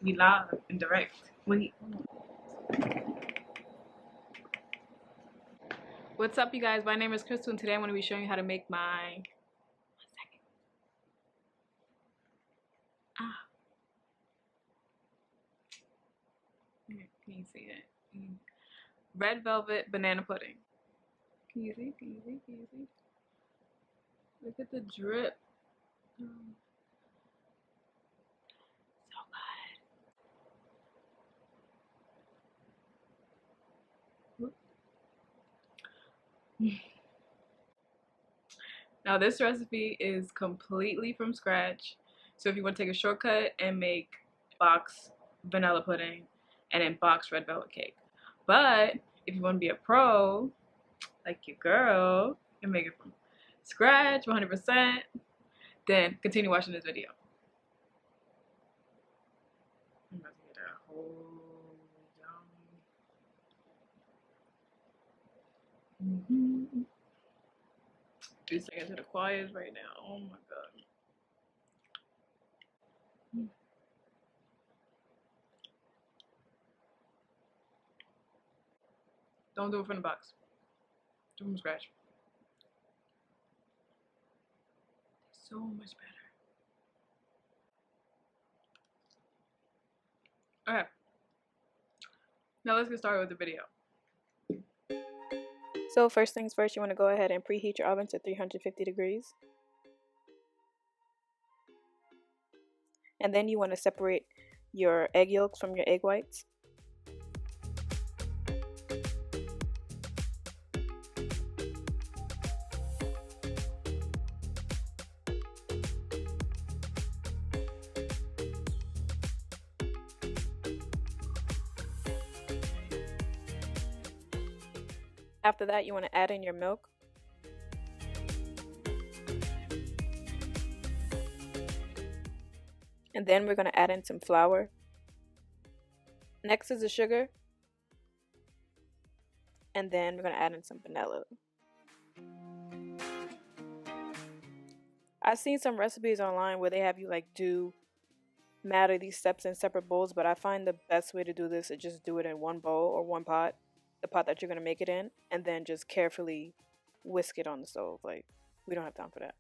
We live and direct. Wait. What's up, you guys? My name is Crystal, and today I'm going to be showing you how to make my. 1 second. Can you see it? Red velvet banana pudding. Can you see? Can you see? Can you see? Look at the drip. So good. Now this recipe is completely from scratch. So if you want to take a shortcut and make box vanilla pudding and then box red velvet cake. But if you want to be a pro, like your girl, and make it from scratch 100%, then continue watching this video. I'm about to get a whole yum. 3 seconds to the quiet right now. Oh my god. Don't do it from the box. Do it from scratch. It's so much better. Okay. Now let's get started with the video. So first things first, you want to go ahead and preheat your oven to 350 degrees. And then you want to separate your egg yolks from your egg whites. After that, you want to add in your milk. And then we're going to add in some flour. Next is the sugar. And then we're going to add in some vanilla. I've seen some recipes online where they have you like matter these steps in separate bowls, but I find the best way to do this is just do it in one bowl or one pot, the pot that you're going to make it in, and then just carefully whisk it on the stove. Like, we don't have time for that.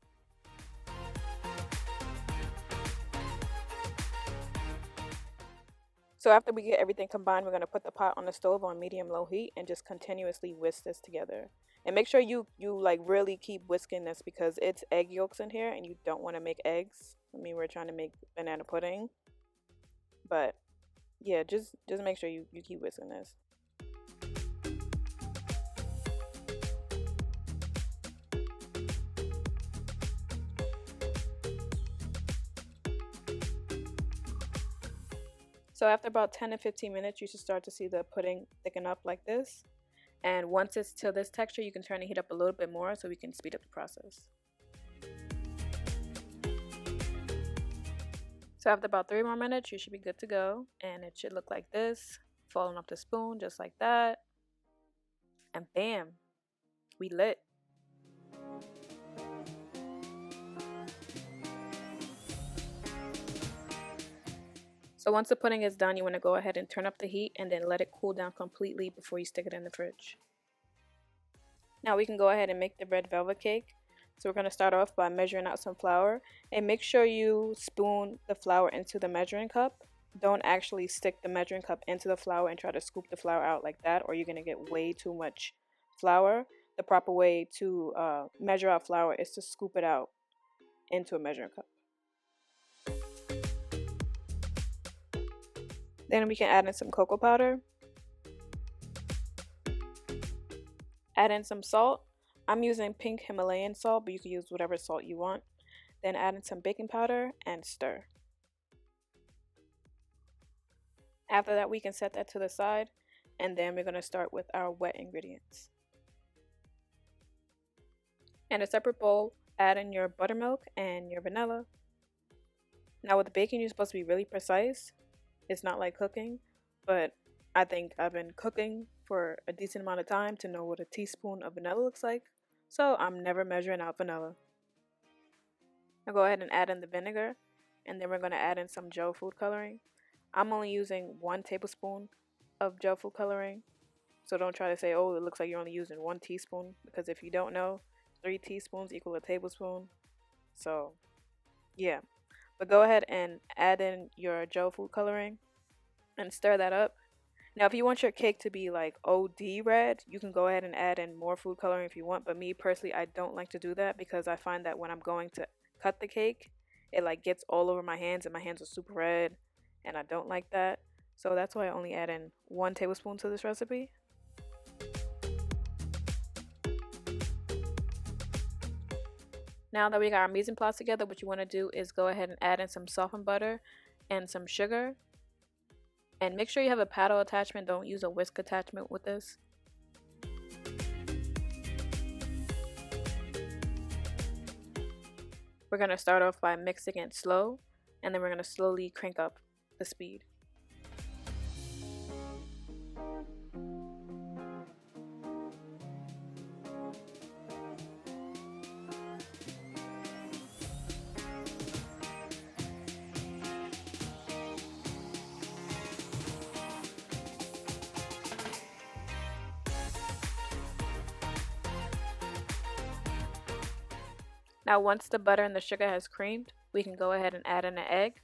So after we get everything combined, we're going to put the pot on the stove on medium-low heat and just continuously whisk this together. And make sure you like really keep whisking this because it's egg yolks in here and you don't want to make eggs. I mean, we're trying to make banana pudding. But yeah, just make sure you keep whisking this. So after about 10 to 15 minutes, you should start to see the pudding thicken up like this. And once it's to this texture, you can turn the heat up a little bit more so we can speed up the process. So after about 3 more minutes, you should be good to go. And it should look like this, falling off the spoon just like that. And bam, we lit. So once the pudding is done, you want to go ahead and turn up the heat and then let it cool down completely before you stick it in the fridge. Now we can go ahead and make the red velvet cake. So we're going to start off by measuring out some flour, and make sure you spoon the flour into the measuring cup. Don't actually stick the measuring cup into the flour and try to scoop the flour out like that, or you're going to get way too much flour. The proper way to measure out flour is to scoop it out into a measuring cup. Then we can add in some cocoa powder. Add in some salt. I'm using pink Himalayan salt, but you can use whatever salt you want. Then add in some baking powder and stir. After that, we can set that to the side, and then we're going to start with our wet ingredients. In a separate bowl, add in your buttermilk and your vanilla. Now with baking, you're supposed to be really precise. It's not like cooking, but I think I've been cooking for a decent amount of time to know what a teaspoon of vanilla looks like, so I'm never measuring out vanilla. Now go ahead and add in the vinegar, and then we're going to add in some gel food coloring. I'm only using 1 tablespoon of gel food coloring. So don't try to say, oh, it looks like you're only using 1 teaspoon, because if you don't know, 3 teaspoons equal a tablespoon. So yeah, but go ahead and add in your gel food coloring and stir that up. Now, if you want your cake to be like OD red, you can go ahead and add in more food coloring if you want. But me personally, I don't like to do that because I find that when I'm going to cut the cake, it like gets all over my hands and my hands are super red, and I don't like that. So that's why I only add in 1 tablespoon to this recipe. Now that we got our mise en place together, what you want to do is go ahead and add in some softened butter and some sugar. And make sure you have a paddle attachment. Don't use a whisk attachment with this. We're going to start off by mixing it slow, and then we're going to slowly crank up the speed. Now once the butter and the sugar has creamed, we can go ahead and add in an egg.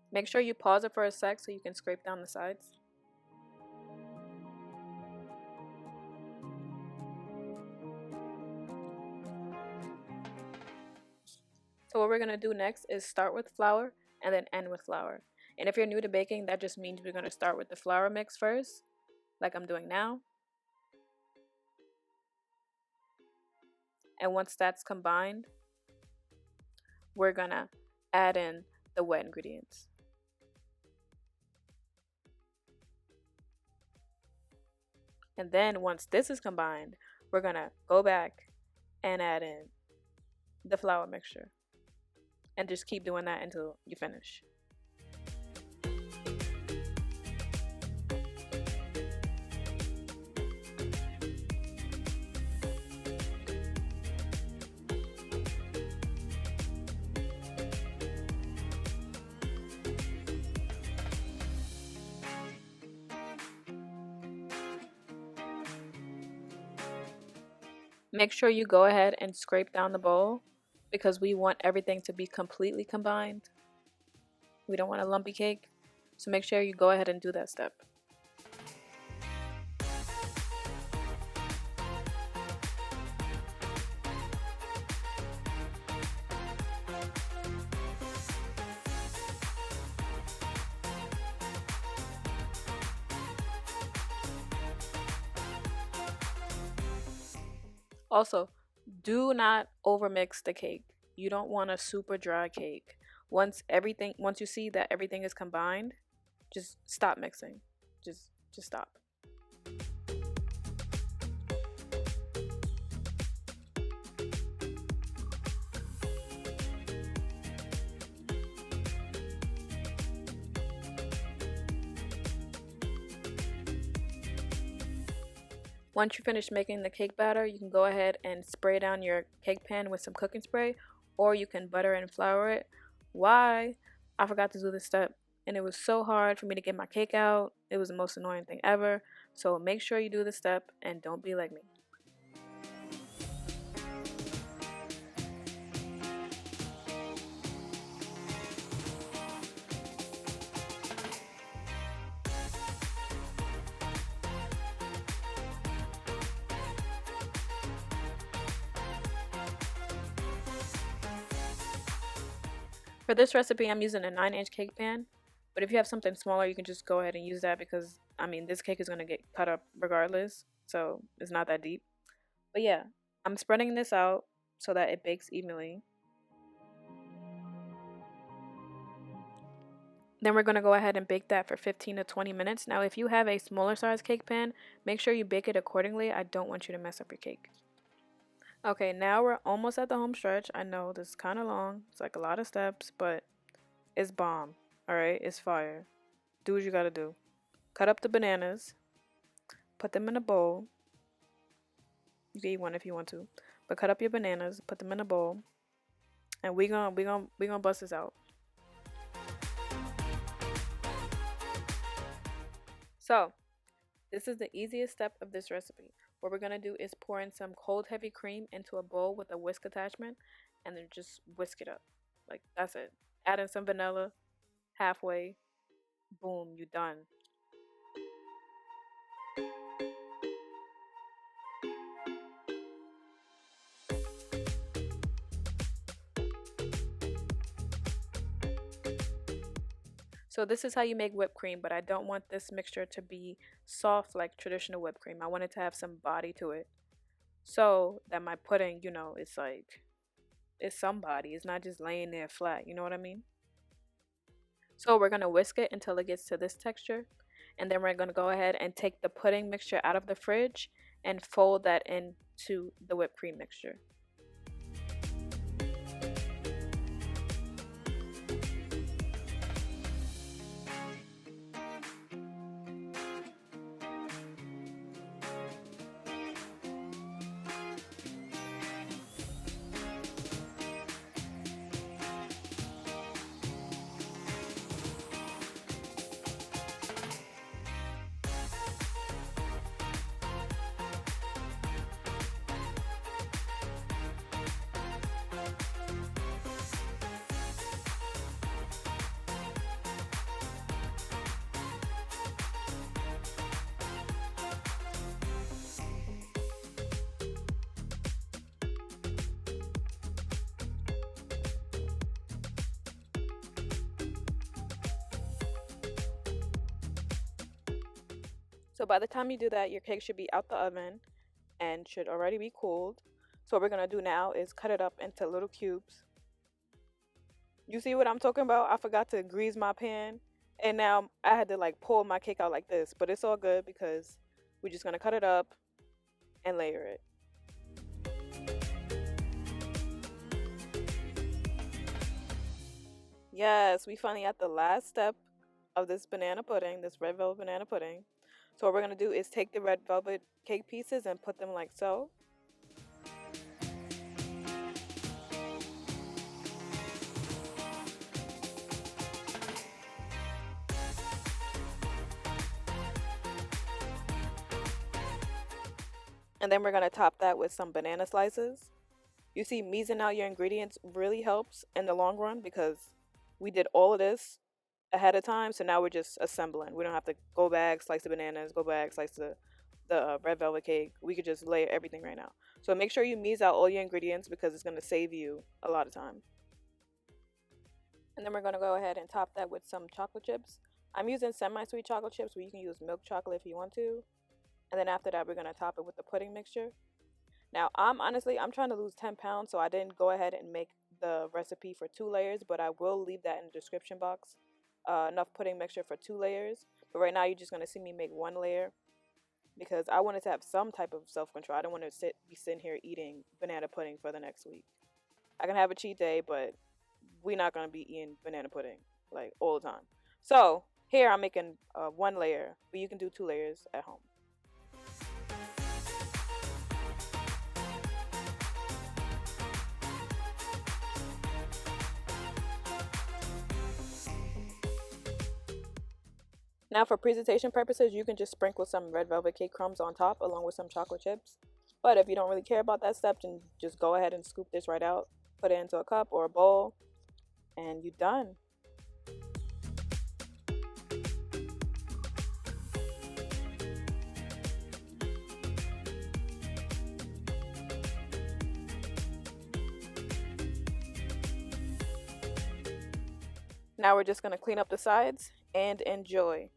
Make sure you pause it for a sec so you can scrape down the sides. So what we're going to do next is start with flour and then end with flour. And if you're new to baking, that just means we're going to start with the flour mix first, like I'm doing now. And once that's combined, we're going to add in the wet ingredients. And then once this is combined, we're going to go back and add in the flour mixture. And just keep doing that until you finish. Make sure you go ahead and scrape down the bowl because we want everything to be completely combined. We don't want a lumpy cake, so make sure you go ahead and do that step. Also, do not overmix the cake. You don't want a super dry cake. Once you see that everything is combined, just stop mixing. Just stop. Once you finish making the cake batter, you can go ahead and spray down your cake pan with some cooking spray, or you can butter and flour it. Why? I forgot to do this step, and it was so hard for me to get my cake out. It was the most annoying thing ever. So make sure you do this step and don't be like me. For this recipe, I'm using a 9-inch cake pan, but if you have something smaller, you can just go ahead and use that because, I mean, this cake is going to get cut up regardless, so it's not that deep. But yeah, I'm spreading this out so that it bakes evenly. Then we're going to go ahead and bake that for 15 to 20 minutes. Now, if you have a smaller size cake pan, make sure you bake it accordingly. I don't want you to mess up your cake. Okay, now we're almost at the home stretch. I know this is kind of long. It's like a lot of steps, but it's bomb. Alright, it's fire. Do what you gotta do. Cut up the bananas, put them in a bowl. You can eat one if you want to. But cut up your bananas, put them in a bowl, and we gonna bust this out. So, this is the easiest step of this recipe. What we're gonna do is pour in some cold heavy cream into a bowl with a whisk attachment and then just whisk it up. Like that's it. Add in some vanilla halfway. Boom, you done. So this is how you make whipped cream, but I don't want this mixture to be soft like traditional whipped cream. I want it to have some body to it. So that my pudding, it's like it's somebody. It's not just laying there flat, you know what I mean? So we're gonna whisk it until it gets to this texture. And then we're gonna go ahead and take the pudding mixture out of the fridge and fold that into the whipped cream mixture. So by the time you do that, your cake should be out the oven and should already be cooled. So what we're gonna do now is cut it up into little cubes. You see what I'm talking about? I forgot to grease my pan, and now I had to like pull my cake out like this, but it's all good because we're just gonna cut it up and layer it. Yes, we finally at the last step of this banana pudding, this red velvet banana pudding. So what we're gonna do is take the red velvet cake pieces and put them like so. And then we're gonna top that with some banana slices. You see, measing out your ingredients really helps in the long run because we did all of this ahead of time. So now we're just assembling. We don't have to go back, slice the bananas, go back, slice the red velvet cake. We could just layer everything right now. So make sure you mise out all your ingredients because it's going to save you a lot of time. And then we're going to go ahead and top that with some chocolate chips. I'm using semi-sweet chocolate chips, but you can use milk chocolate if you want to. And then after that, we're going to top it with the pudding mixture. Now, I'm trying to lose 10 pounds, so I didn't go ahead and make the recipe for 2 layers, but I will leave that in the description box. Enough pudding mixture for 2 layers. But right now, you're just going to see me make 1 layer because I wanted to have some type of self-control. I don't want to be sitting here eating banana pudding for the next week. I can have a cheat day, but we're not going to be eating banana pudding like all the time. So here I'm making 1 layer, but you can do 2 layers at home. Now for presentation purposes, you can just sprinkle some red velvet cake crumbs on top along with some chocolate chips. But if you don't really care about that step, then just go ahead and scoop this right out, put it into a cup or a bowl, and you're done. Now we're just going to clean up the sides and enjoy.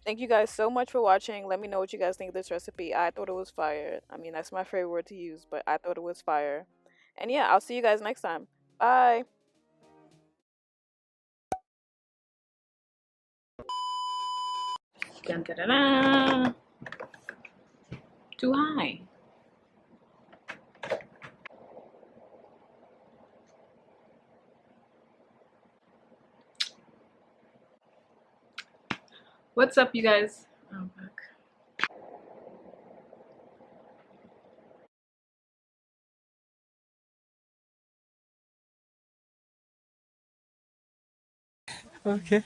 Thank you guys so much for watching. Let me know what you guys think of this recipe. I thought it was fire. I mean, that's my favorite word to use, but I thought it was fire. And yeah, I'll see you guys next time. Bye. Dun, dun, dun, dun. Too high. What's up, you guys? I'm back. Okay.